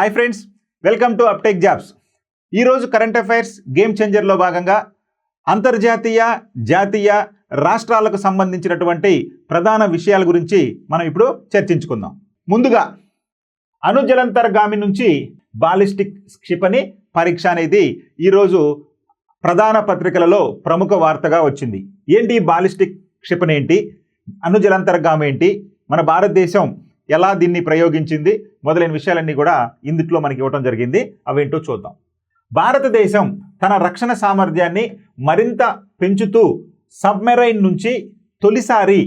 Hi friends, welcome to అప్టెక్ jobs. ఈరోజు current affairs game చేంజర్లో భాగంగా అంతర్జాతీయ జాతీయ రాష్ట్రాలకు సంబంధించినటువంటి ప్రధాన విషయాల గురించి మనం ఇప్పుడు చర్చించుకుందాం. ముందుగా అణుజలంతర్గామి నుంచి బాలిస్టిక్ క్షిపణి పరీక్ష అనేది ఈరోజు ప్రధాన పత్రికలలో ప్రముఖ వార్తగా వచ్చింది. ఏంటి బాలిస్టిక్ క్షిపణి ఏంటి, అణుజలంతర్గామి ఏంటి, మన భారతదేశం ఎలా దీన్ని ప్రయోగించింది మొదలైన విషయాలన్నీ కూడా ఇందులో మనకి ఇవ్వటం జరిగింది. అవేంటో చూద్దాం. భారతదేశం తన రక్షణ సామర్థ్యాన్ని మరింత పెంచుతూ సబ్మెరైన్ నుంచి తొలిసారి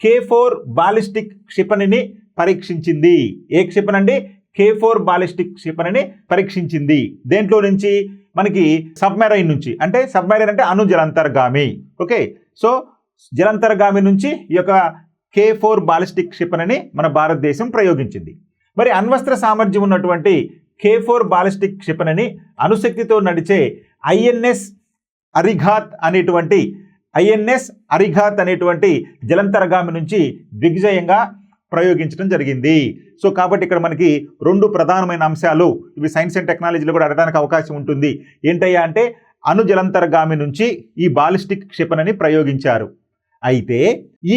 K4 బాలిస్టిక్ క్షిపణిని పరీక్షించింది. ఏ క్షిపణి అండి? K4 ballistic క్షిపణిని పరీక్షించింది. దేంట్లో నుంచి? మనకి సబ్మెరైన్ నుంచి. అంటే సబ్మెరైన్ అంటే అణుజలంతర్గామి. ఓకే, సో జలంతర్గామి నుంచి ఈ యొక్క K4 బాలిస్టిక్ క్షిపణిని మన భారతదేశం ప్రయోగించింది. మరి అణ్వస్త్ర సామర్థ్యం ఉన్నటువంటి K4 బాలిస్టిక్ క్షిపణిని అణుశక్తితో నడిచే ఐఎన్ఎస్ అరిఘాత్ అనేటువంటి జలంతర్గామి నుంచి దిగ్విజయంగా ప్రయోగించడం జరిగింది. సో కాబట్టి ఇక్కడ మనకి రెండు ప్రధానమైన అంశాలు, ఇవి సైన్స్ అండ్ టెక్నాలజీలో కూడా అడగడానికి అవకాశం ఉంటుంది. ఏంటయ్యా అంటే అణుజలంతర్గామి నుంచి ఈ బాలిస్టిక్ క్షిపణిని ప్రయోగించారు. అయితే ఈ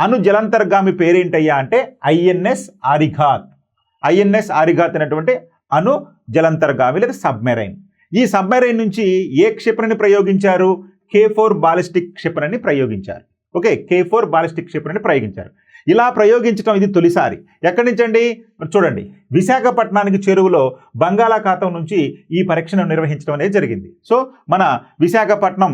అణుజలంతర్గామి పేరేంటయ్యా అంటే ఐఎన్ఎస్ అరిఘాత్ అనేటువంటి అణు జలంతర్గామి లేదా సబ్మెరైన్. ఈ సబ్మెరైన్ నుంచి ఏ క్షిపణిని ప్రయోగించారు? K4 బాలిస్టిక్ క్షిపణిని ప్రయోగించారు. ఓకే, K4 బాలిస్టిక్ క్షిపణిని ప్రయోగించారు. ఇలా ప్రయోగించడం ఇది తొలిసారి. ఎక్కడి నుంచి అండి? చూడండి, విశాఖపట్నానికి చేరువలో బంగాళాఖాతం నుంచి ఈ పరీక్షను నిర్వహించడం అనేది జరిగింది. సో మన విశాఖపట్నం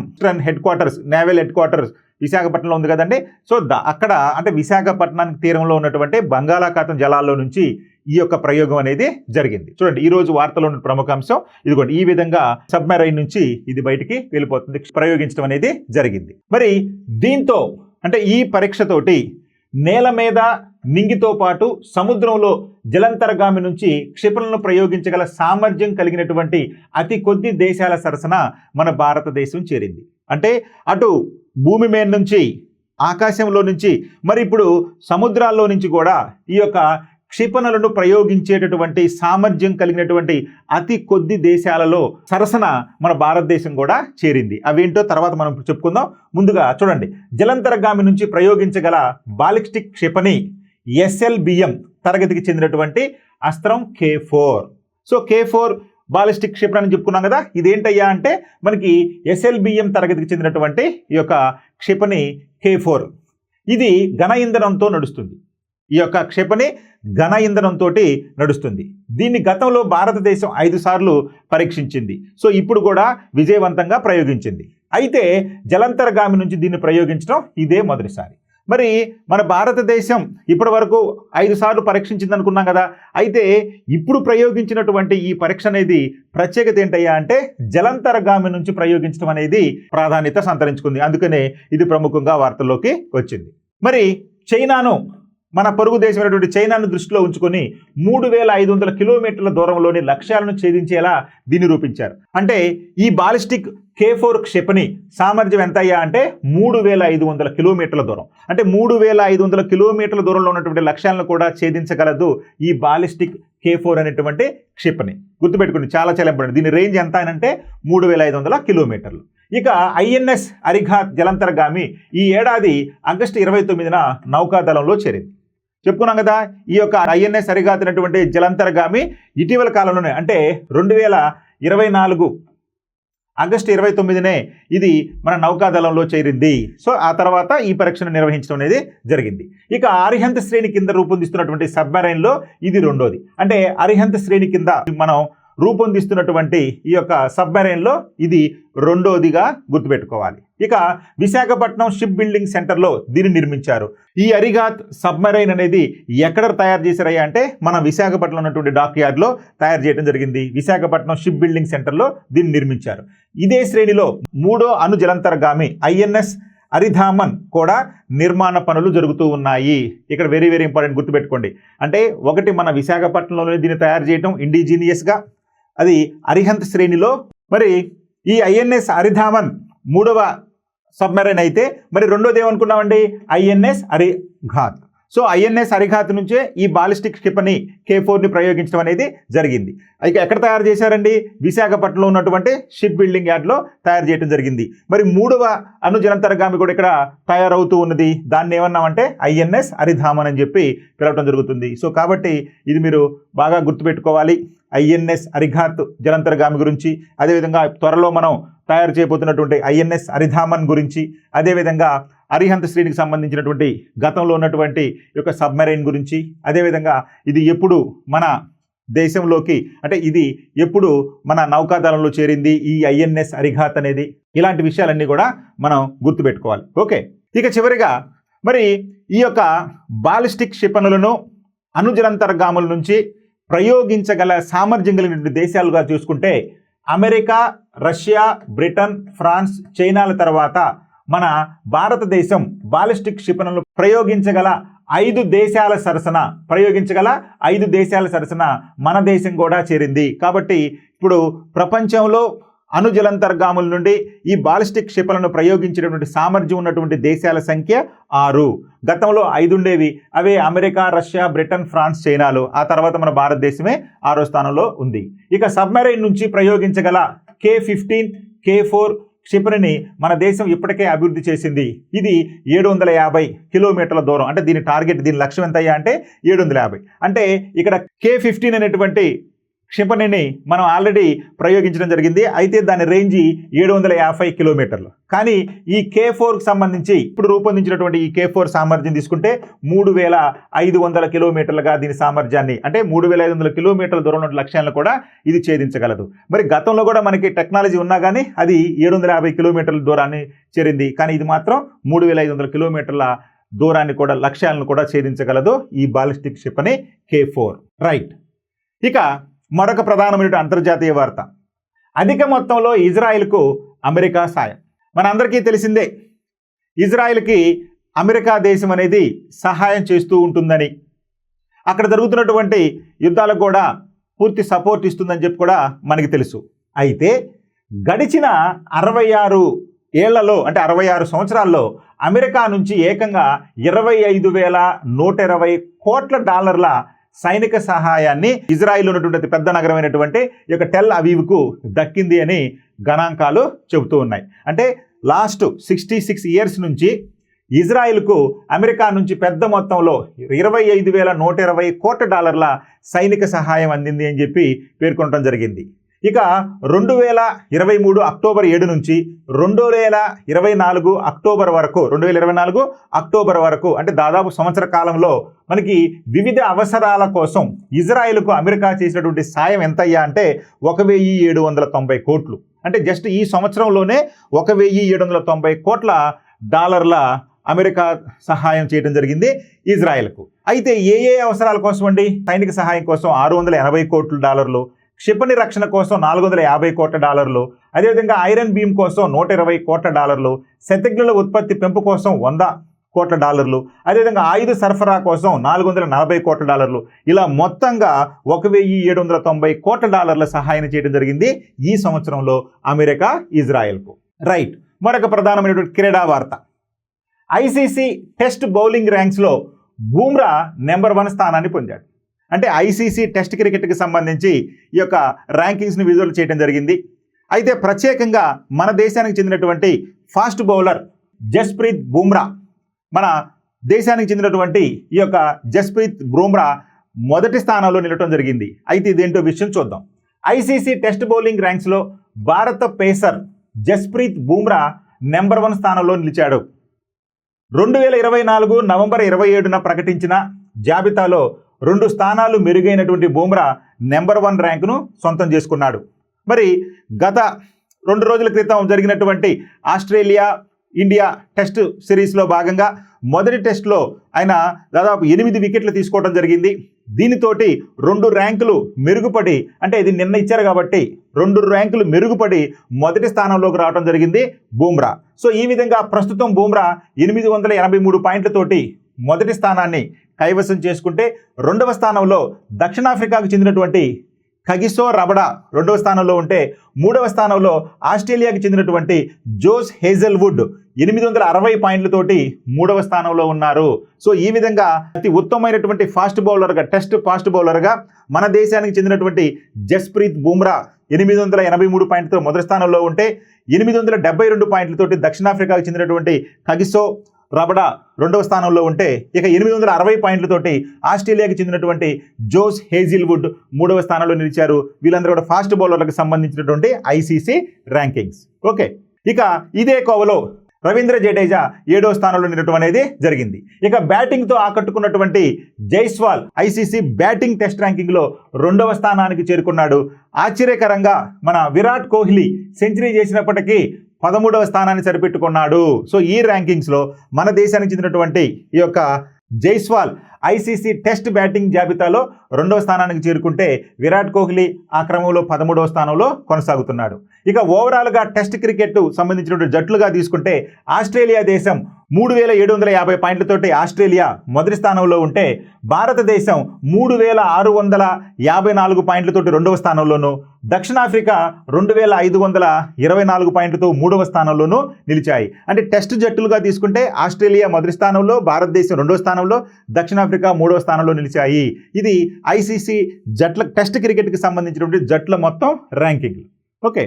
నేవల్ హెడ్ క్వార్టర్స్ విశాఖపట్నంలో ఉంది కదండి. సో అక్కడ అంటే విశాఖపట్నానికి తీరంలో ఉన్నటువంటి బంగాళాఖాతం జలాల్లో నుంచి ఈ యొక్క ప్రయోగం అనేది జరిగింది. చూడండి, ఈ రోజు వార్తలో ఉన్న ప్రముఖ అంశం ఇదిగోండి. ఈ విధంగా సబ్మెరైన్ నుంచి ఇది బయటికి వెళ్ళిపోతుంది, ప్రయోగించడం అనేది జరిగింది. మరి దీంతో అంటే ఈ పరీక్షతోటి నేల మీద నింగితో పాటు సముద్రంలో జలంతర్గామి నుంచి క్షిపణులను ప్రయోగించగల సామర్థ్యం కలిగినటువంటి అతి కొద్ది దేశాల సరసన మన భారతదేశం చేరింది. అంటే అటు భూమి మీద నుంచి, ఆకాశంలో నుంచి, మరి ఇప్పుడు సముద్రాల్లో నుంచి కూడా ఈ యొక్క క్షిపణులను ప్రయోగించేటటువంటి సామర్థ్యం కలిగినటువంటి అతి కొద్ది దేశాలలో సరసన మన భారతదేశం కూడా చేరింది. అవేంటో తర్వాత మనం చెప్పుకుందాం. ముందుగా చూడండి, జలంతర్గామి నుంచి ప్రయోగించగల బాలిస్టిక్ క్షిపణి SLBM తరగతికి చెందినటువంటి అస్త్రం K4. సో K4 బాలిస్టిక్ క్షిపణి అని చెప్పుకున్నాం కదా. ఇదేంటయ్యా అంటే మనకి SLBM తరగతికి చెందినటువంటి ఈ యొక్క క్షిపణి K4. ఇది ఘన ఇంధనంతో నడుస్తుంది. ఈ యొక్క క్షిపణి ఘన ఇంధనంతో నడుస్తుంది. దీన్ని గతంలో భారతదేశం 5 సార్లు పరీక్షించింది. సో ఇప్పుడు కూడా విజయవంతంగా ప్రయోగించింది. అయితే జలంతర్గామి నుంచి దీన్ని ప్రయోగించడం ఇదే మొదటిసారి. మరి మన భారతదేశం ఇప్పటి వరకు 5 సార్లు పరీక్షించింది అనుకున్నాం కదా. అయితే ఇప్పుడు ప్రయోగించినటువంటి ఈ పరీక్ష అనేది ప్రత్యేకత ఏంటయ్యా అంటే జలంతర్గామి నుంచి ప్రయోగించడం అనేది ప్రాధాన్యత సంతరించుకుంది. అందుకనే ఇది ప్రముఖంగా వార్తల్లోకి వచ్చింది. మరి చైనాను, మన పొరుగు దేశమైనటువంటి చైనాను దృష్టిలో ఉంచుకొని 3500 కిలోమీటర్ల దూరంలోని లక్ష్యాలను ఛేదించేలా దీన్ని రూపించారు. అంటే ఈ బాలిస్టిక్ K4 క్షిపణి సామర్థ్యం ఎంత అయ్యా అంటే 3500 కిలోమీటర్ల దూరం. అంటే 3500 కిలోమీటర్ల దూరంలో ఉన్నటువంటి లక్ష్యాలను కూడా ఛేదించగలదు ఈ బాలిస్టిక్ K4 అనేటువంటి క్షిపణి. గుర్తుపెట్టుకోండి, చాలా ఇంపార్టెంట్. దీని రేంజ్ ఎంత అంటే 3500 కిలోమీటర్లు. ఇక ఐఎన్ఎస్ అరిఘాత్ జలంతర్గామి ఈ ఏడాది ఆగస్టు 29న నౌకాదళంలో చేరింది. చెప్పుకున్నాం కదా. ఈ యొక్క ఐఎన్ఎస్ అరిఘాత్ అనేటువంటి జలంతర్గామి ఇటీవల కాలంలోనే అంటే 2024 ఆగస్టు 29నే ఇది మన నౌకాదళంలో చేరింది. సో ఆ తర్వాత ఈ పరీక్షను నిర్వహించడం అనేది జరిగింది. ఇక అరిహంత్ శ్రేణి కింద రూపొందిస్తున్నటువంటి సబ్మెరైన్లో ఇది రెండోది. అంటే అరిహంత్ శ్రేణి కింద మనం రూపొందిస్తున్నటువంటి ఈ యొక్క సబ్మెరైన్లో ఇది రెండోదిగా గుర్తుపెట్టుకోవాలి. ఇక విశాఖపట్నం షిప్ బిల్డింగ్ సెంటర్లో దీన్ని నిర్మించారు. ఈ అరిఘాత్ సబ్మెరైన్ అనేది ఎక్కడ తయారు చేశారయ్యా అంటే మన విశాఖపట్నం ఉన్నటువంటి డాక్ యార్డ్లో తయారు చేయడం జరిగింది. విశాఖపట్నం షిప్ బిల్డింగ్ సెంటర్లో దీన్ని నిర్మించారు. ఇదే శ్రేణిలో 3వ అణు జలంతర్గామి ఐఎన్ఎస్ అరిధామన్ కూడా నిర్మాణ పనులు జరుగుతూ ఉన్నాయి. ఇక్కడ వెరీ ఇంపార్టెంట్, గుర్తుపెట్టుకోండి. అంటే ఒకటి మన విశాఖపట్నంలోనే దీన్ని తయారు చేయడం ఇండిజీనియస్గా, అది అరిహంత్ శ్రేణిలో. మరి ఈ ఐఎన్ఎస్ అరిధామన్ 3వ సబ్మెరైన్ అయితే మరి రెండోది ఏమనుకున్నామండి? INS Arighaat. So INS Arighaat నుంచే ఈ బాలిస్టిక్ క్షిపణి K4ని ప్రయోగించడం అనేది జరిగింది. అయితే ఎక్కడ తయారు చేశారండి? విశాఖపట్నంలో ఉన్నటువంటి షిప్ బిల్డింగ్ యార్డ్లో తయారు చేయడం జరిగింది. మరి 3వ అణు జలంతర్గామి కూడా ఇక్కడ తయారవుతూ ఉన్నది. దాన్ని ఏమన్నామంటే ఐఎన్ఎస్ అరిధామన్ అని చెప్పి పిలవటం జరుగుతుంది. సో కాబట్టి ఇది మీరు బాగా గుర్తుపెట్టుకోవాలి. ఐఎన్ఎస్ అరిఘాత్ జలంతర్గామి గురించి, అదేవిధంగా త్వరలో మనం తయారు చేయబోతున్నటువంటి ఐఎన్ఎస్ అరిధామన్ గురించి, అదేవిధంగా అరిహంత్ శ్రేణికి సంబంధించినటువంటి గతంలో ఉన్నటువంటి యొక్క సబ్మెరైన్ గురించి, అదేవిధంగా ఇది ఎప్పుడు మన దేశంలోకి అంటే ఇది ఎప్పుడు మన నౌకాదళంలో చేరింది ఈ ఐఎన్ఎస్ అరిఘాత్ అనేది, ఇలాంటి విషయాలన్నీ కూడా మనం గుర్తుపెట్టుకోవాలి. ఓకే, ఇక చివరిగా మరి ఈ యొక్క బాలిస్టిక్ క్షిపణులను అణుజలంతర్గాముల నుంచి ప్రయోగించగల సామర్థ్యం కలిగిన దేశాలుగా చూసుకుంటే అమెరికా, రష్యా, బ్రిటన్, ఫ్రాన్స్, చైనాల తర్వాత మన భారతదేశం బాలిస్టిక్ క్షిపణులను ప్రయోగించగల 5 దేశాల సరసన మన దేశం కూడా చేరింది. కాబట్టి ఇప్పుడు ప్రపంచంలో అణుజలంతర్గాముల నుండి ఈ బాలిస్టిక్ క్షిపణులను ప్రయోగించినటువంటి సామర్థ్యం ఉన్నటువంటి దేశాల సంఖ్య 6. గతంలో 5 ఉండేవి. అవే అమెరికా, రష్యా, బ్రిటన్, ఫ్రాన్స్, చైనాలు. ఆ తర్వాత మన భారతదేశమే 6వ స్థానంలో ఉంది. ఇక సబ్మెరైన్ నుంచి ప్రయోగించగల K-15, K4 క్షిపణిని మన దేశం ఇప్పటికే అభివృద్ధి చేసింది. ఇది 750 కిలోమీటర్ల దూరం. అంటే దీని టార్గెట్, దీని లక్ష్యం ఎంత అయ్యా అంటే 750. అంటే ఇక్కడ K-15 అనేటువంటి క్షిపణిని మనం ఆల్రెడీ ప్రయోగించడం జరిగింది. అయితే దాని రేంజ్ 750 కిలోమీటర్లు. కానీ ఈ K4కి సంబంధించి ఇప్పుడు రూపొందించినటువంటి ఈ K4 సామర్థ్యం తీసుకుంటే 3500 కిలోమీటర్లుగా దీని సామర్థ్యాన్ని, అంటే 3500 కిలోమీటర్ల దూరంలో ఉన్న లక్ష్యాలను కూడా ఇది ఛేదించగలదు. మరి గతంలో కూడా మనకి టెక్నాలజీ ఉన్నా కానీ అది 750 కిలోమీటర్ల దూరాన్ని చేరింది. కానీ ఇది మాత్రం 3500 కిలోమీటర్ల దూరాన్ని కూడా, లక్ష్యాలను కూడా ఛేదించగలదు ఈ బాలిస్టిక్ క్షిపణి K4. రైట్, ఇక మరొక ప్రధానమైన అంతర్జాతీయ వార్త. అధిక మొత్తంలో ఇజ్రాయిల్కు అమెరికా సాయం. మనందరికీ తెలిసిందే, ఇజ్రాయిల్కి అమెరికా దేశం అనేది సహాయం చేస్తూ ఉంటుందని, అక్కడ జరుగుతున్నటువంటి యుద్ధాలకు కూడా పూర్తి సపోర్ట్ ఇస్తుందని చెప్పి కూడా మనకి తెలుసు. అయితే గడిచిన 66 ఏళ్లలో, అంటే 66 సంవత్సరాల్లో అమెరికా నుంచి ఏకంగా $25,120 కోట్ల సైనిక సహాయాన్ని ఇజ్రాయిల్ ఉన్నటువంటి పెద్ద నగరమైనటువంటి ఈ యొక్క టెల్ అవీవ్కు దక్కింది అని గణాంకాలు చెబుతూ ఉన్నాయి. అంటే లాస్ట్ 66 ఇయర్స్ నుంచి ఇజ్రాయిల్కు అమెరికా నుంచి పెద్ద మొత్తంలో $25,120 కోట్ల సైనిక సహాయం అందింది అని చెప్పి పేర్కొనడం జరిగింది. ఇక 2023 అక్టోబర్ 7 నుంచి 2024 అక్టోబర్ వరకు అంటే దాదాపు సంవత్సర కాలంలో మనకి వివిధ అవసరాల కోసం ఇజ్రాయిల్కు అమెరికా చేసినటువంటి సాయం ఎంతయ్యా అంటే 1,790 కోట్లు. అంటే జస్ట్ ఈ సంవత్సరంలోనే 1,790 కోట్ల డాలర్ల అమెరికా సహాయం చేయడం జరిగింది ఇజ్రాయిల్కు. అయితే ఏ అవసరాల కోసం అండి? సైనిక సహాయం కోసం $680 కోట్ల, క్షిపణి రక్షణ కోసం $450 కోట్ల, అదేవిధంగా ఐరన్ బీమ్ కోసం $120 కోట్ల, శతఘ్నుల ఉత్పత్తి పెంపు కోసం $100 కోట్ల, అదేవిధంగా ఆయుధ సరఫరా కోసం $440 కోట్ల, ఇలా మొత్తంగా $1,790 కోట్ల సహాయం చేయడం జరిగింది ఈ సంవత్సరంలో అమెరికా ఇజ్రాయెల్కు. రైట్, మరొక ప్రధానమైనటువంటి క్రీడా వార్త. ఐసీసీ టెస్ట్ బౌలింగ్ ర్యాంక్స్లో బూమ్రా నెంబర్ 1 స్థానాన్ని పొందాడు. అంటే ఐసీసీ టెస్ట్ క్రికెట్కి సంబంధించి ఈ యొక్క ర్యాంకింగ్స్ని విజువల్ చేయడం జరిగింది. అయితే ప్రత్యేకంగా మన దేశానికి చెందినటువంటి ఫాస్ట్ బౌలర్ జస్ప్రీత్ బుమ్రా, మన దేశానికి చెందినటువంటి ఈ యొక్క జస్ప్రీత్ బుమ్రా మొదటి స్థానంలో నిలవడం జరిగింది. అయితే ఇదేంటో విషయం చూద్దాం. ఐసీసీ టెస్ట్ బౌలింగ్ ర్యాంక్స్లో భారత పేసర్ జస్ప్రీత్ బుమ్రా నెంబర్ 1 స్థానంలో నిలిచాడు. 2024 నవంబర్ 27న ప్రకటించిన జాబితాలో 2 స్థానాలు మెరుగైనటువంటి బుమ్రా నెంబర్ 1 ర్యాంకును సొంతం చేసుకున్నాడు. మరి గత 2 రోజుల క్రితం జరిగినటువంటి ఆస్ట్రేలియా ఇండియా టెస్ట్ సిరీస్లో భాగంగా మొదటి టెస్ట్లో ఆయన దాదాపు 8 వికెట్లు తీసుకోవడం జరిగింది. దీనితోటి 2 ర్యాంకులు మెరుగుపడి, అంటే ఇది నిన్న ఇచ్చారు కాబట్టి 2 ర్యాంకులు మెరుగుపడి మొదటి స్థానంలోకి రావడం జరిగింది బుమ్రా. సో ఈ విధంగా ప్రస్తుతం బుమ్రా 883 పాయింట్లతోటి మొదటి స్థానాన్ని కైవసం చేసుకుంటే, 2వ స్థానంలో దక్షిణాఫ్రికాకు చెందినటువంటి కగిసో రబడా 2వ స్థానంలో ఉంటే, 3వ స్థానంలో ఆస్ట్రేలియాకి చెందినటువంటి జోస్ హేజల్వుడ్ 860 పాయింట్లతోటి 3వ స్థానంలో ఉన్నారు. సో ఈ విధంగా అతి ఉత్తమమైనటువంటి ఫాస్ట్ బౌలర్గా, టెస్ట్ ఫాస్ట్ బౌలర్గా మన దేశానికి చెందినటువంటి జస్ప్రీత్ బుమ్రా 883 పాయింట్లతో మొదటి స్థానంలో ఉంటే 872 పాయింట్లతోటి దక్షిణాఫ్రికాకు చెందినటువంటి కగిసో రబడా 2వ స్థానంలో ఉంటే ఇక 860 పాయింట్లతోటి ఆస్ట్రేలియాకి చెందినటువంటి జోస్ హేజిల్వుడ్ 3వ స్థానంలో నిలిచారు. వీళ్ళందరూ కూడా ఫాస్ట్ బౌలర్లకు సంబంధించినటువంటి ఐసీసీ ర్యాంకింగ్స్. ఓకే, ఇక ఇదే కోవలో రవీంద్ర జడేజా 7వ స్థానంలో నిలవడం అనేది జరిగింది. ఇక బ్యాటింగ్తో ఆకట్టుకున్నటువంటి జైస్వాల్ ఐసీసీ బ్యాటింగ్ టెస్ట్ ర్యాంకింగ్లో 2వ స్థానానికి చేరుకున్నాడు. ఆశ్చర్యకరంగా మన విరాట్ కోహ్లీ సెంచరీ చేసినప్పటికీ 13వ స్థానాన్ని సరిపెట్టుకున్నాడు. సో ఈ ర్యాంకింగ్స్లో మన దేశానికి చెందినటువంటి ఈ యొక్క జైస్వాల్ ఐసీసీ టెస్ట్ బ్యాటింగ్ జాబితాలో 2వ స్థానానికి చేరుకుంటే విరాట్ కోహ్లీ ఆ క్రమంలో 13వ స్థానంలో కొనసాగుతున్నాడు. ఇక ఓవరాల్గా టెస్ట్ క్రికెట్ సంబంధించినటువంటి జట్లుగా తీసుకుంటే ఆస్ట్రేలియా దేశం 3750 పాయింట్లతోటి ఆస్ట్రేలియా మొదటి స్థానంలో ఉంటే భారతదేశం 3654 పాయింట్లతోటి 2వ స్థానంలోను, దక్షిణాఫ్రికా 2524 పాయింట్లతో 3వ స్థానంలోనూ నిలిచాయి. అంటే టెస్ట్ జట్టులుగా తీసుకుంటే ఆస్ట్రేలియా మొదటి స్థానంలో, భారతదేశం 2వ స్థానంలో, దక్షిణాఫ్రికా 3వ స్థానంలో నిలిచాయి. ఇది ఐసీసీ జట్ల టెస్ట్ క్రికెట్కి సంబంధించినటువంటి జట్ల మొత్తం ర్యాంకింగ్. ఓకే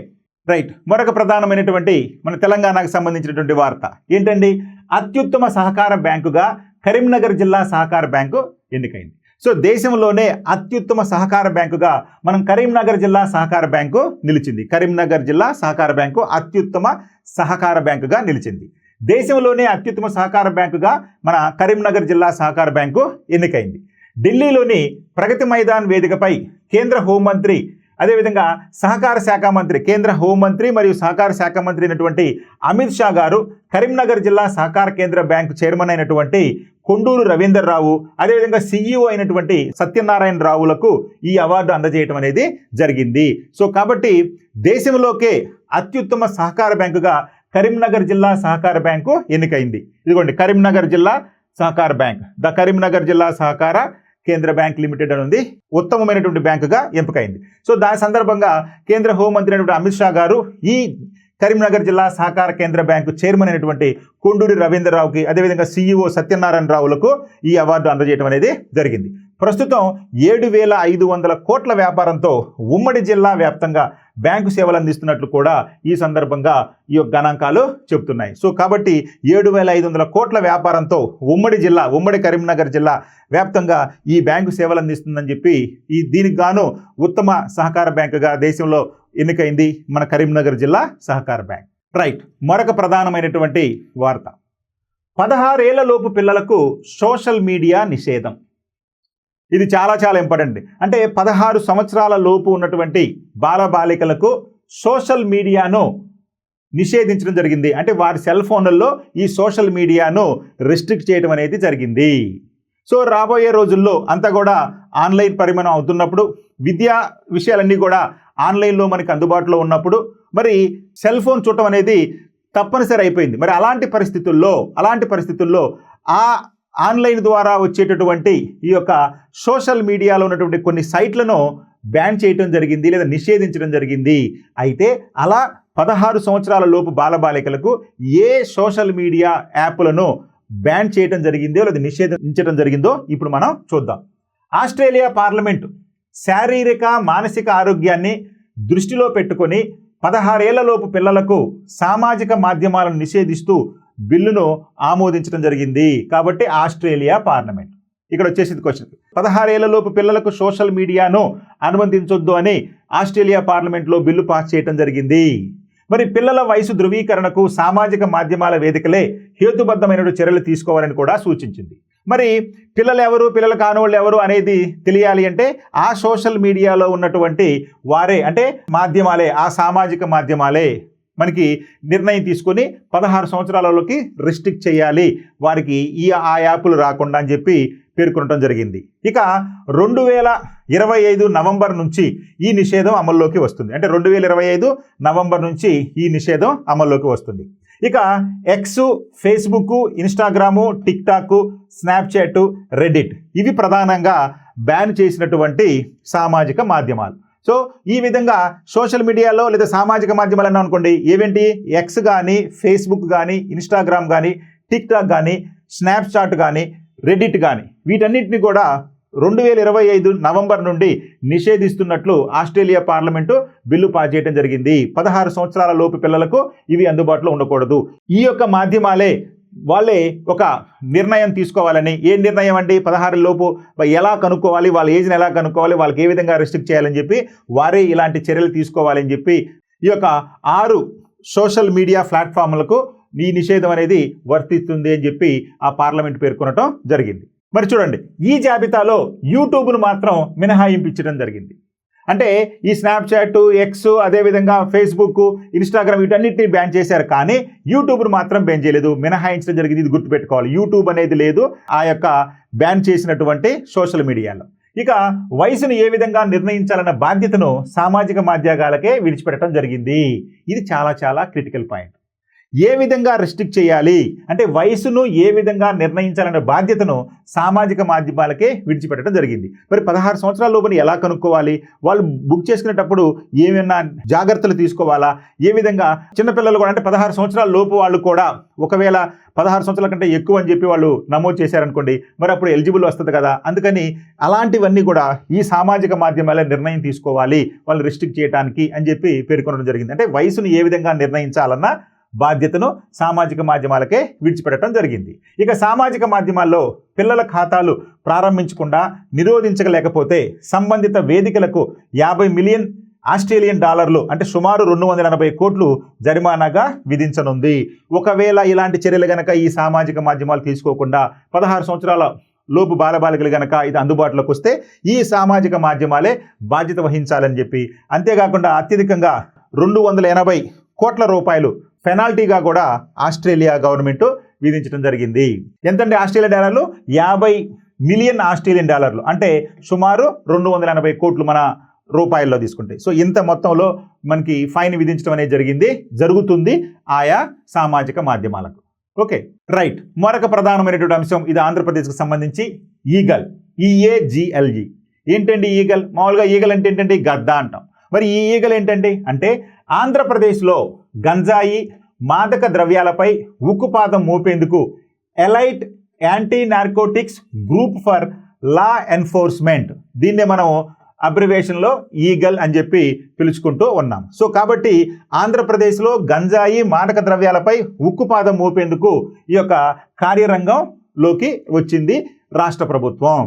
రైట్, మరొక ప్రధానమైనటువంటి మన తెలంగాణకు సంబంధించినటువంటి వార్త ఏంటండి? అత్యుత్తమ సహకార బ్యాంకుగా కరీంనగర్ జిల్లా సహకార బ్యాంకు ఎన్నికైంది. సో దేశంలోనే అత్యుత్తమ సహకార బ్యాంకుగా మనం కరీంనగర్ జిల్లా సహకార బ్యాంకు నిలిచింది. కరీంనగర్ జిల్లా సహకార బ్యాంకు అత్యుత్తమ సహకార బ్యాంకుగా నిలిచింది. దేశంలోనే అత్యుత్తమ సహకార బ్యాంకుగా మన కరీంనగర్ జిల్లా సహకార బ్యాంకు ఎన్నికైంది. ఢిల్లీలోని ప్రగతి మైదాన్ వేదికపై కేంద్ర హోంమంత్రి, అదేవిధంగా సహకార శాఖ మంత్రి, కేంద్ర హోంమంత్రి మరియు సహకార శాఖ మంత్రి అయినటువంటి అమిత్ షా గారు కరీంనగర్ జిల్లా సహకార కేంద్ర బ్యాంకు చైర్మన్ అయినటువంటి కొండూరు రవీందర్ రావు, అదేవిధంగా సీఈఓ అయినటువంటి సత్యనారాయణ రావులకు ఈ అవార్డు అందజేయటం అనేది జరిగింది. సో కాబట్టి దేశంలోకే అత్యుత్తమ సహకార బ్యాంకుగా కరీంనగర్ జిల్లా సహకార బ్యాంకు ఎన్నికైంది. ఇదిగోండి కరీంనగర్ జిల్లా సహకార బ్యాంక్, ద కరీంనగర్ జిల్లా సహకార కేంద్ర బ్యాంక్ లిమిటెడ్ అని ఉంది, ఉత్తమమైనటువంటి బ్యాంకుగా ఎంపికైంది. సో దాని సందర్భంగా కేంద్ర హోంమంత్రి అయినటువంటి అమిత్ షా గారు ఈ కరీంనగర్ జిల్లా సహకార కేంద్ర బ్యాంకు చైర్మన్ అయినటువంటి కొండూరి రవీంద్రరావుకి, అదేవిధంగా సీఈఓ సత్యనారాయణ రావులకు ఈ అవార్డు అందజేయడం అనేది జరిగింది. ప్రస్తుతం 7500 కోట్ల వ్యాపారంతో ఉమ్మడి జిల్లా వ్యాప్తంగా బ్యాంకు సేవలు అందిస్తున్నట్లు కూడా ఈ సందర్భంగా ఈ యొక్క గణాంకాలు చెబుతున్నాయి. సో కాబట్టి 7500 కోట్ల వ్యాపారంతో ఉమ్మడి కరీంనగర్ జిల్లా వ్యాప్తంగా ఈ బ్యాంకు సేవలు అందిస్తుందని చెప్పి దీనికి గాను ఉత్తమ సహకార బ్యాంకుగా దేశంలో ఎన్నికైంది మన కరీంనగర్ జిల్లా సహకార బ్యాంక్. రైట్, మరొక ప్రధానమైనటువంటి వార్త, 16 ఏళ్ల లోపు పిల్లలకు సోషల్ మీడియా నిషేధం. ఇది చాలా చాలా ఇంపార్టెంట్. అంటే 16 సంవత్సరాల లోపు ఉన్నటువంటి బాలబాలికలకు సోషల్ మీడియాను నిషేధించడం జరిగింది. అంటే వారి సెల్ ఫోన్లలో ఈ సోషల్ మీడియాను రెస్ట్రిక్ట్ చేయడం అనేది జరిగింది. సో రాబోయే రోజుల్లో అంతా కూడా ఆన్లైన్ పరిమాణం అవుతున్నప్పుడు, విద్యా విషయాలన్నీ కూడా ఆన్లైన్లో మనకి అందుబాటులో ఉన్నప్పుడు మరి సెల్ ఫోన్ చూడటం అనేది తప్పనిసరి అయిపోయింది. మరి అలాంటి పరిస్థితుల్లో ఆ ఆన్లైన్ ద్వారా వచ్చేటటువంటి ఈ యొక్క సోషల్ మీడియాలో ఉన్నటువంటి కొన్ని సైట్లను బ్యాన్ చేయడం జరిగింది లేదా నిషేధించడం జరిగింది. అయితే అలా 16 సంవత్సరాల లోపు బాలబాలికలకు ఏ సోషల్ మీడియా యాప్లను బ్యాన్ చేయడం జరిగిందో లేదా నిషేధించడం జరిగిందో ఇప్పుడు మనం చూద్దాం. ఆస్ట్రేలియా పార్లమెంటు శారీరక మానసిక ఆరోగ్యాన్ని దృష్టిలో పెట్టుకొని 16 ఏళ్ల లోపు పిల్లలకు సామాజిక మాధ్యమాలను నిషేధిస్తూ బిల్లును ఆమోదించడం జరిగింది. కాబట్టి ఆస్ట్రేలియా పార్లమెంట్ ఇక్కడ వచ్చేసింది క్వశ్చన్, 16 ఏళ్ల లోపు పిల్లలకు సోషల్ మీడియాను అనుమతించొద్దు అని ఆస్ట్రేలియా పార్లమెంట్లో బిల్లు పాస్ చేయడం జరిగింది. మరి పిల్లల వయసు ధృవీకరణకు సామాజిక మాధ్యమాల వేదికలే హేతుబద్ధమైన చర్యలు తీసుకోవాలని కూడా సూచించింది. మరి పిల్లలు కానివాళ్ళు ఎవరు అనేది తెలియాలి అంటే ఆ సోషల్ మీడియాలో ఉన్నటువంటి వారే, అంటే మాధ్యమాలే, ఆ సామాజిక మాధ్యమాలే మనకి నిర్ణయం తీసుకొని 16 సంవత్సరాలలోకి రిస్ట్రిక్ట్ చేయాలి, వారికి ఆ యాప్లు రాకుండా అని చెప్పి పేర్కొనడం జరిగింది. ఇక 2025 నవంబర్ నుంచి ఈ నిషేధం అమల్లోకి వస్తుంది. అంటే 2025 నవంబర్ నుంచి ఈ నిషేధం అమల్లోకి వస్తుంది. ఇక X, Facebook, Instagram, TikTok, Snapchat, Reddit ఇవి ప్రధానంగా బ్యాన్ చేసినటువంటి సామాజిక మాధ్యమాలు. సో ఈ విధంగా సోషల్ మీడియాలో లేదా సామాజిక మాధ్యమాలు అన్నా అనుకోండి, ఏవేంటి ఎక్స్ కానీ, ఫేస్బుక్ కానీ, ఇన్స్టాగ్రామ్ కానీ, టిక్టాక్ కానీ, స్నాప్చాట్ కానీ, రెడిట్ కానీ, వీటన్నిటిని కూడా 2025 నవంబర్ నుండి నిషేధిస్తున్నట్లు ఆస్ట్రేలియా పార్లమెంటు బిల్లు పాస్ చేయడం జరిగింది. 16 సంవత్సరాల లోపు పిల్లలకు ఇవి అందుబాటులో ఉండకూడదు. ఈ యొక్క మాధ్యమాలే వాళ్ళే ఒక నిర్ణయం తీసుకోవాలని. ఏ నిర్ణయం అంటే 16 లోపు ఎలా కనుక్కోవాలి, వాళ్ళ ఏజ్ని ఎలా కనుక్కోవాలి, వాళ్ళకి ఏ విధంగా రెస్ట్రిక్ట్ చేయాలని చెప్పి వారే ఇలాంటి చర్యలు తీసుకోవాలని చెప్పి ఈ యొక్క 6 సోషల్ మీడియా ప్లాట్ఫామ్లకు ఈ నిషేధం అనేది వర్తిస్తుంది అని చెప్పి ఆ పార్లమెంట్ పేర్కొనడం జరిగింది. మరి చూడండి, ఈ జాబితాలో యూట్యూబ్ను మాత్రం మినహాయింపించడం జరిగింది. అంటే ఈ స్నాప్చాట్, ఎక్స్, అదేవిధంగా ఫేస్బుక్, ఇన్స్టాగ్రామ్ వీటన్నిటిని బ్యాన్ చేశారు, కానీ యూట్యూబ్ను మాత్రం బ్యాన్ చేయలేదు, మినహాయించడం జరిగింది. ఇది గుర్తుపెట్టుకోవాలి, యూట్యూబ్ అనేది లేదు ఆ యొక్క బ్యాన్ చేసినటువంటి సోషల్ మీడియాలో. ఇక వయసును ఏ విధంగా నిర్ణయించాలన్న బాధ్యతను సామాజిక మాధ్యమాలకే విడిచిపెట్టడం జరిగింది. ఇది చాలా చాలా క్రిటికల్ పాయింట్. ఏ విధంగా రెస్ట్రిక్ట్ చేయాలి అంటే వయసును ఏ విధంగా నిర్ణయించాలనే బాధ్యతను సామాజిక మాధ్యమాలకే విడిచిపెట్టడం జరిగింది. మరి 16 సంవత్సరాల లోపుని ఎలా కనుక్కోవాలి, వాళ్ళు బుక్ చేసుకునేటప్పుడు ఏమైనా జాగ్రత్తలు తీసుకోవాలా, ఏ విధంగా చిన్నపిల్లలు కూడా అంటే 16 సంవత్సరాల లోపు వాళ్ళు కూడా ఒకవేళ 16 సంవత్సరాల కంటే ఎక్కువ అని చెప్పి వాళ్ళు నమోదు చేశారనుకోండి, మరి అప్పుడు ఎలిజిబుల్ వస్తుంది కదా. అందుకని అలాంటివన్నీ కూడా ఈ సామాజిక మాధ్యమాలే నిర్ణయం తీసుకోవాలి వాళ్ళు రెస్ట్రిక్ట్ చేయడానికి అని చెప్పి పేర్కొనడం జరిగింది. అంటే వయసును ఏ విధంగా నిర్ణయించాలన్న బాధ్యతను సామాజిక మాధ్యమాలకే విడిచిపెట్టడం జరిగింది. ఇక సామాజిక మాధ్యమాల్లో పిల్లల ఖాతాలు ప్రారంభించకుండా నిరోధించలేకపోతే సంబంధిత వేదికలకు 50 మిలియన్ ఆస్ట్రేలియన్ డాలర్లు అంటే సుమారు 280 కోట్లు జరిమానాగా విధించనుంది. ఒకవేళ ఇలాంటి చర్యలు గనక ఈ సామాజిక మాధ్యమాలు తీసుకోకుండా 16 సంవత్సరాల లోపు బాలబాలికలు గనక ఇది అందుబాటులోకి వస్తే ఈ సామాజిక మాధ్యమాలే బాధ్యత వహించాలని చెప్పి, అంతేకాకుండా అత్యధికంగా 280 కోట్ల రూపాయలు పెనాల్టీగా కూడా ఆస్ట్రేలియా గవర్నమెంట్ విధించడం జరిగింది. ఎంతంటే ఆస్ట్రేలియా డాలర్లు 50 మిలియన్ ఆస్ట్రేలియన్ డాలర్లు అంటే సుమారు 280 కోట్లు మన రూపాయల్లో తీసుకుంటే. సో ఇంత మొత్తంలో మనకి ఫైన్ విధించడం అనేది జరుగుతుంది ఆయా సామాజిక మాధ్యమాలకు. Okay right. మరొక ప్రధానమైనటువంటి అంశం, ఇది ఆంధ్రప్రదేశ్కి సంబంధించి ఈగల్, EAGLE. ఏంటండి ఈగల్? మామూలుగా ఈగల్ అంటే ఏంటంటే గద్ద అంటాం. మరి ఈ ఈగల్ ఏంటంటే అంటే ఆంధ్రప్రదేశ్లో గంజాయి మాదక ద్రవ్యాలపై ఉక్కుపాదం మోపేందుకు elite anti narcotics group for law enforcement, దీన్నే మనం అబ్రివేషన్లో ఈగల్ అని చెప్పి పిలుచుకుంటూ ఉన్నాం. సో కాబట్టి ఆంధ్రప్రదేశ్లో గంజాయి మాదక ద్రవ్యాలపై ఉక్కుపాదం మోపేందుకు ఈ యొక్క కార్యరంగంలోకి వచ్చింది రాష్ట్ర ప్రభుత్వం.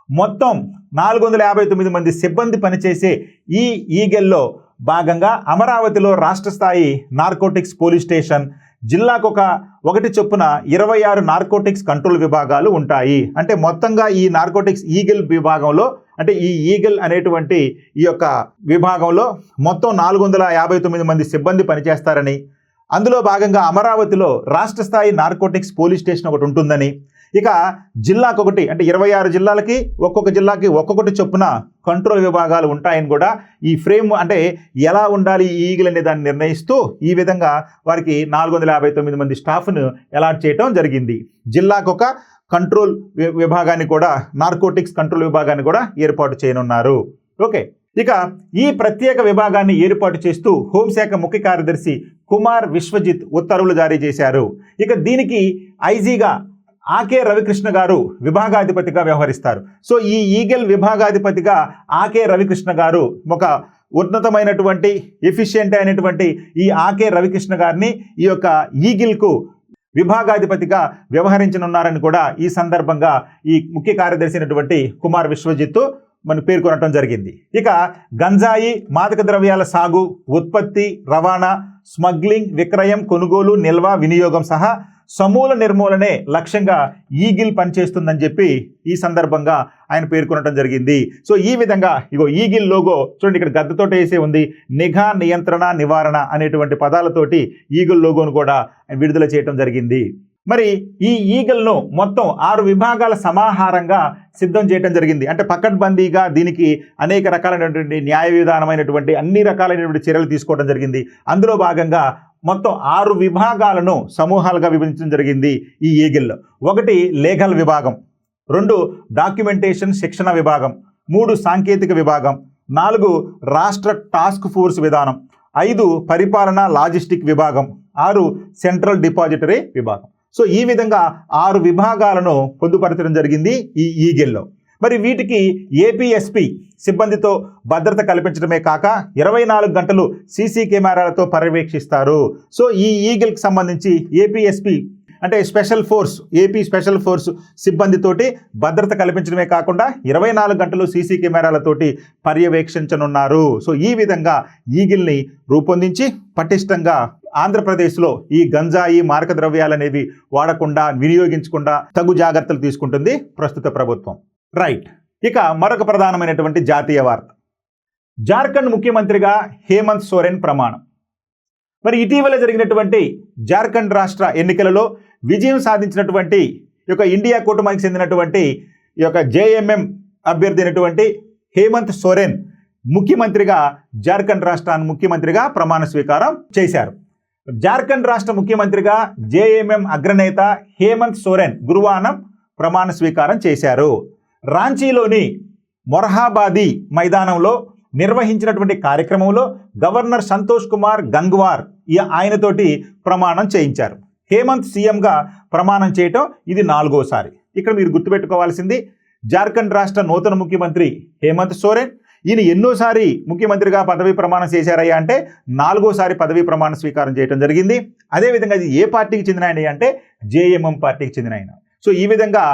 మొత్తం 459 మంది సిబ్బంది పనిచేసే ఈ ఈగల్లో భాగంగా అమరావతిలో రాష్ట్ర స్థాయి నార్కోటిక్స్ పోలీస్ స్టేషన్, జిల్లాకు ఒకటి చొప్పున 26 నార్కోటిక్స్ కంట్రోల్ విభాగాలు ఉంటాయి. అంటే మొత్తంగా ఈ నార్కోటిక్స్ ఈగల్ విభాగంలో అంటే ఈ ఈగల్ అనేటువంటి ఈ యొక్క విభాగంలో మొత్తం 459 మంది సిబ్బంది పనిచేస్తారని, అందులో భాగంగా అమరావతిలో రాష్ట్ర స్థాయి నార్కోటిక్స్ పోలీస్ స్టేషన్ ఒకటి ఉంటుందని, ఇక జిల్లాకు ఒకటి అంటే 26 జిల్లాలకి ఒక్కొక్క జిల్లాకి ఒక్కొక్కటి చొప్పున కంట్రోల్ విభాగాలు ఉంటాయని కూడా ఈ ఫ్రేమ్ అంటే ఎలా ఉండాలి ఈ ఈగల్ అనే దాన్ని నిర్ణయిస్తూ ఈ విధంగా వారికి 459 మంది స్టాఫ్ను అలాట్ చేయడం జరిగింది. జిల్లాకు ఒక కంట్రోల్ విభాగాన్ని కూడా నార్కోటిక్స్ కంట్రోల్ విభాగాన్ని కూడా ఏర్పాటు చేయనున్నారు. ఓకే, ఇక ఈ ప్రత్యేక విభాగాన్ని ఏర్పాటు చేస్తూ హోంశాఖ ముఖ్య కార్యదర్శి కుమార్ విశ్వజిత్ ఉత్తర్వులు జారీ చేశారు. ఇక దీనికి ఐజీగా ఆకే రవికృష్ణ గారు విభాగాధిపతిగా వ్యవహరిస్తారు. సో ఈ ఈగల్ విభాగాధిపతిగా ఆకే రవికృష్ణ గారు ఒక ఉన్నతమైనటువంటి ఎఫిషియెంట్ అయినటువంటి ఈ ఆకే రవికృష్ణ గారిని ఈ యొక్క ఈగిల్కు విభాగాధిపతిగా వ్యవహరించనున్నారని కూడా ఈ సందర్భంగా ఈ ముఖ్య కార్యదర్శి అయినటువంటి కుమార్ విశ్వజిత్ మనం పేర్కొనడం జరిగింది. ఇక గంజాయి మాదక ద్రవ్యాల సాగు, ఉత్పత్తి, రవాణా, స్మగ్లింగ్, విక్రయం, కొనుగోలు, నిల్వ, వినియోగం సహా సమూల నిర్మూలనే లక్ష్యంగా ఈగిల్ పనిచేస్తుందని చెప్పి ఈ సందర్భంగా ఆయన పేర్కొనడం జరిగింది. సో ఈ విధంగా ఇగో ఈగిల్ లోగో చూడండి, ఇక్కడ గద్దతోటి వేసే ఉంది. నిఘా, నియంత్రణ, నివారణ అనేటువంటి పదాలతోటి ఈగిల్ లోగోను కూడా విడుదల చేయడం జరిగింది. మరి ఈ ఈగల్ను మొత్తం 6 విభాగాల సమాహారంగా సిద్ధం చేయడం జరిగింది. అంటే పకడ్బందీగా దీనికి అనేక రకాలైనటువంటి న్యాయ విధానమైనటువంటి అన్ని రకాలైనటువంటి చర్యలు తీసుకోవడం జరిగింది. అందులో భాగంగా మొత్తం 6 విభాగాలను సమూహాలుగా విభజించడం జరిగింది ఈ ఈగిల్లో. 1 లీగల్ విభాగం, 2 డాక్యుమెంటేషన్ శిక్షణ విభాగం, 3 సాంకేతిక విభాగం, 4 రాష్ట్ర టాస్క్ ఫోర్స్ విధానం, 5 పరిపాలన లాజిస్టిక్ విభాగం, 6 సెంట్రల్ డిపాజిటరీ విభాగం. సో ఈ విధంగా 6 విభాగాలను పొందుపరచడం జరిగింది ఈ ఈగిల్లో. మరి వీటికి ఏపీఎస్పీ సిబ్బందితో భద్రత కల్పించడమే కాక 24 గంటలు సీసీ కెమెరాలతో పర్యవేక్షిస్తారు. సో ఈ ఈగిల్కి సంబంధించి ఏపీఎస్పీ అంటే ఏపీ స్పెషల్ ఫోర్స్ సిబ్బందితోటి భద్రత కల్పించడమే కాకుండా 24 గంటలు సీసీ కెమెరాలతోటి పర్యవేక్షించనున్నారు. సో ఈ విధంగా ఈగిల్ని రూపొందించి పటిష్టంగా ఆంధ్రప్రదేశ్లో ఈ గంజాయి మారక ద్రవ్యాలనేవి వాడకుండా వినియోగించకుండా తగు జాగ్రత్తలు తీసుకుంటుంది ప్రస్తుత ప్రభుత్వం. రైట్, ఇక మరొక ప్రధానమైనటువంటి జాతీయ వార్త. జార్ఖండ్ ముఖ్యమంత్రిగా హేమంత్ సోరెన్ ప్రమాణం. మరి ఇటీవల జరిగినటువంటి జార్ఖండ్ రాష్ట్ర ఎన్నికలలో విజయం సాధించినటువంటి ఈ యొక్క ఇండియా కూటమికి చెందినటువంటి ఈ యొక్క జేఎంఎం అభ్యర్థి అయినటువంటి హేమంత్ సోరెన్ ముఖ్యమంత్రిగా జార్ఖండ్ రాష్ట్రాన్ని ముఖ్యమంత్రిగా ప్రమాణ స్వీకారం చేశారు. జార్ఖండ్ రాష్ట్ర ముఖ్యమంత్రిగా జేఎంఎం అగ్రనేత హేమంత్ సోరెన్ గురువారం ప్రమాణ స్వీకారం చేశారు. రాంచీలోని మొరహాబాదీ మైదానంలో నిర్వహించినటువంటి కార్యక్రమంలో గవర్నర్ సంతోష్ కుమార్ గంగ్వార్ ఆయనతోటి ప్రమాణం చేయించారు. హేమంత్ సీఎంగా ప్రమాణం చేయటం ఇది 4వసారి. ఇక్కడ మీరు గుర్తుపెట్టుకోవాల్సింది, జార్ఖండ్ రాష్ట్ర నూతన ముఖ్యమంత్రి హేమంత్ సోరెన్. ఈయన ఎన్నోసారి ముఖ్యమంత్రిగా పదవీ ప్రమాణం చేశారయ్యా అంటే 4వసారి పదవీ ప్రమాణ స్వీకారం చేయడం జరిగింది. అదేవిధంగా ఇది ఏ పార్టీకి చెందిన ఆయన అంటే జేఎంఎం పార్టీకి చెందిన ఆయన. సో ఈ విధంగా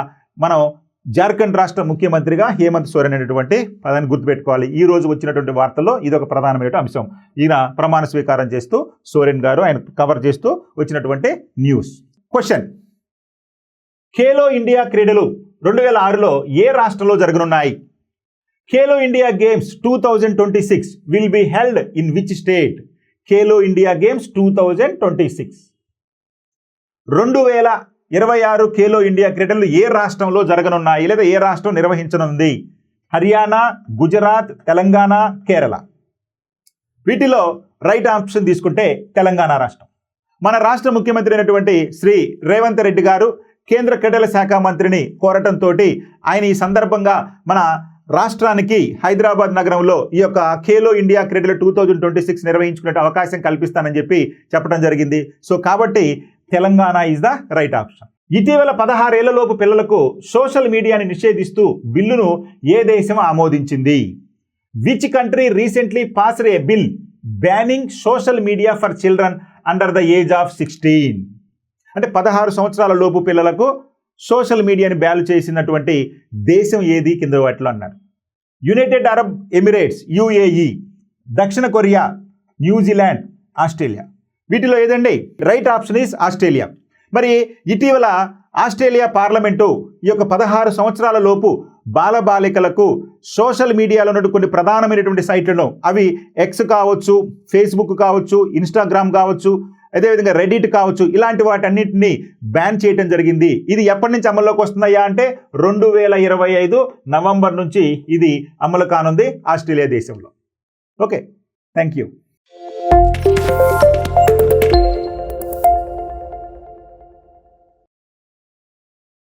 మనం జార్ఖండ్ రాష్ట్ర ముఖ్యమంత్రిగా హేమంత్ సోరెన్ అనేటువంటి పదాన్ని గుర్తుపెట్టుకోవాలి. ఈ రోజు వచ్చినటువంటి వార్తల్లో ఇది ఒక ప్రధానమైన అంశం. ఈయన ప్రమాణ స్వీకారం చేస్తూ సోరెన్ గారు ఆయన కవర్ చేస్తూ వచ్చినటువంటి న్యూస్. క్వశ్చన్: ఖేలో ఇండియా క్రీడలు 2006లో ఏ రాష్ట్రంలో జరగనున్నాయి? Khelo India games 2026 will be held in which state? Khelo India games 2026 2026 Khelo India క్రీడలు ఏ రాష్ట్రంలో జరగనున్నాయి లేదా ఏ రాష్ట్రం నిర్వహించనుంది? హర్యానా, గుజరాత్, తెలంగాణ, కేరళ. వీటిలో రైట్ ఆప్షన్ తీసుకుంటే తెలంగాణ రాష్ట్రం. మన రాష్ట్ర ముఖ్యమంత్రి అయినటువంటి శ్రీ రేవంత్ రెడ్డి గారు కేంద్ర క్రీడల శాఖ మంత్రిని కోరటంతో ఆయన ఈ సందర్భంగా మన రాష్ట్రానికి హైదరాబాద్ నగరంలో ఈ యొక్క ఖేలో ఇండియా క్రీడలు 2026 నిర్వహించుకునే అవకాశం కల్పిస్తానని చెప్పడం జరిగింది. సో కాబట్టి Telangana is the right option. ఇటీవల 16 ఏళ్లలోపు పిల్లలకు సోషల్ మీడియాని నిషేధిస్తూ బిల్లును ఏ దేశం ఆమోదించింది? Which country recently passed A bill banning social media for children under the age of 16? అంటే 16 సంవత్సరాల లోపు పిల్లలకు సోషల్ మీడియాని బ్యాన్ చేసినటువంటి దేశం ఏది కింద వాటిలో అన్నారు. యునైటెడ్ అరబ్ ఎమిరేట్స్, యుఏఈ, దక్షిణ కొరియా, న్యూజిలాండ్, ఆస్ట్రేలియా. వీటిలో ఏదండి? Right option is Australia. మరి ఇటీవల ఆస్ట్రేలియా పార్లమెంటు ఈ యొక్క 16 సంవత్సరాల లోపు బాలబాలికలకు సోషల్ మీడియాలో ఉన్న కొన్ని ప్రధానమైనటువంటి సైట్లను, అవి ఎక్స్ కావచ్చు, ఫేస్బుక్ కావచ్చు, ఇన్స్టాగ్రామ్ కావచ్చు, అదేవిధంగా రెడిట్ కావచ్చు, ఇలాంటి వాటన్నింటినీ బ్యాన్ చేయడం జరిగింది. ఇది ఎప్పటి నుంచి అమల్లోకి వస్తుందయ్యా అంటే 2025 నవంబర్ నుంచి ఇది అమలు కానుంది ఆస్ట్రేలియా దేశంలో. Okay, thank you.